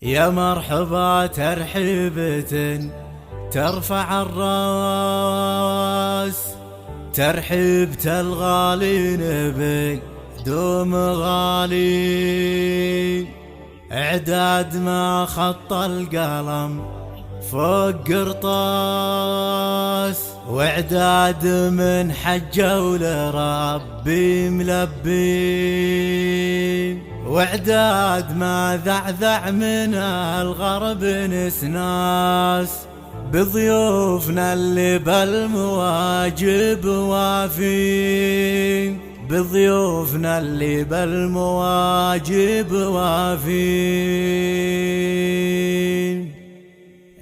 يا مرحبا ترحيبة ترفع الراس، ترحيبة الغالين بك دوم غالي. اعداد ما خط القلم فوق قرطاس، واعداد من حجوا لربي ملبي، واعداد ما ذعذع من الغرب نسناس. بضيوفنا اللي بالمواجب وافين، بضيوفنا اللي بالمواجب وافين.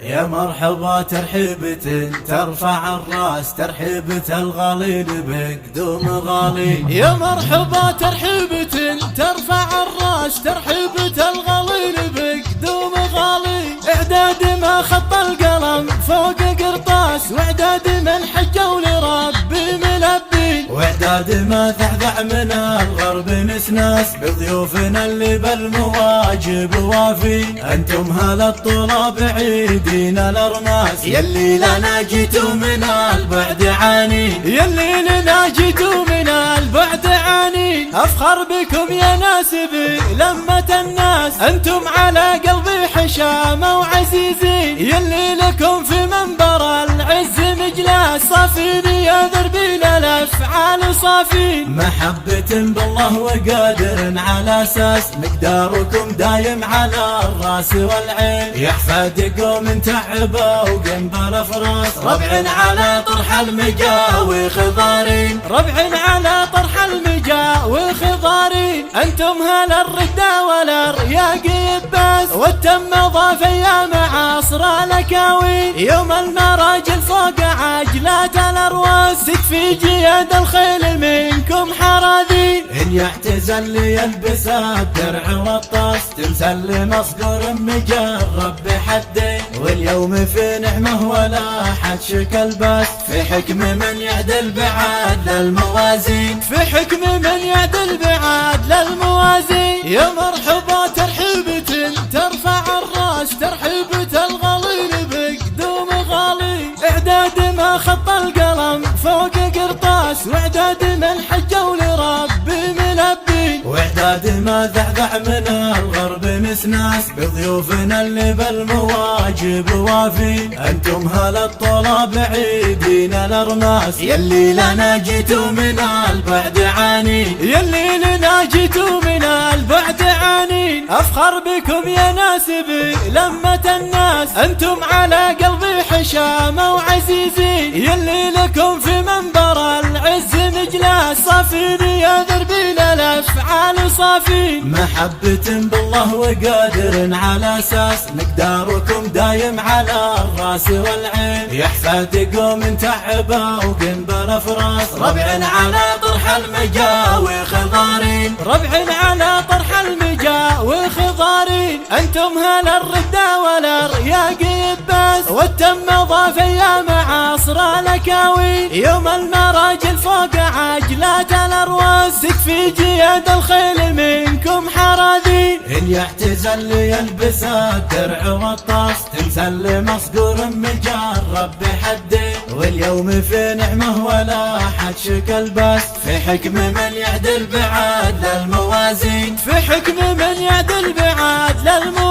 يا مرحبا ترحيبة ترفع الراس، ترحيبة الغالين بقدوم غالي. يا مرحبا ترحيبة ترفع الراس، ترحيبة الغالين بقدوم غالي. اعداد ما خط القلم فوق قرطاس، واعداد من حجوا لربي ملبي، واعداد ما ذعذع من الغرب نسناس. بضيوفنا اللي بالمواجب وافي، انتم هلا الطلاب عيدين الارماس. يلي لنا جيتوا من البعد عانين، يلي لنا جيتوا من البعد عانين. افخر بكم يا ناس بلمة الناس، انتم على قلبي حشامة وعزيزين. يلي لكم في منبر العز مجلاس، صافين يا ذربين الافعال صافين. محبة بالله وقادر على اساس، مقداركم دايم على الراس والعين. يحفاد قوم تعبوا وقنبل فراس، ربع على طرح المجاوي خضارين، ربع على طرح المجاوي خضارين. انتم هلا الردة والرياقي بس، والتم ضاف ايام عصر الاكاوين. يوم المراجل فوق عجلات الارواس، تكفي جياد الخيل منكم حراذين. ان يعتزل يلبس الدرع والطاس، تمثل مصقور مجرب بحدين. واليوم في نعمه ولا حد شكل باس، في حكم من يعدل بعد للموازين، في حكم من يعدل بعد للموازين. يا مرحبا ترحيبة ترفع الراس، ترحيبة الغالين بقدوم غالي. اعداد ما خط القلم فوق قرطاس، واعداد من حجوا لربي ملبي، واعداد ما ذعذع من الغرب نسناس. بضيوفنا اللي بالمواجب وافين، انتم هلا الطلاب عيدين الارماس. يلي لنا جيتوا من البعد عانين، يلي لنا جيتوا من البعد عانين. افخر بكم يا ناس بلمة الناس، انتم على قلبي حشامة وعزيزين. يلي لكم في منبر العز مجلاس، صافين يا ذربين الافعال صافين. محبة بالله وقادر على اساس، مقداركم دايم على الراس والعين. يحفاد قوم تعبوا وقنبل فراس، ربع على طرح المجاوي خضارين، ربع على طرح المجاوي خضارين. انتم هلا الردة والرياقي بس، والتم ضاف ايام عصر الاكاوين. يوم المراجل فوق عجلات الارواس، تكفي جياد الخيل منكم حراذين. ان يعتزل يلبس الدرع والطاس، تمثل مصقور مجرب بحدين. واليوم في نعمه ولا حد شكل باس، في حكم من يعدل بعد للموازين، في حكم من يعدل بعد للموازين.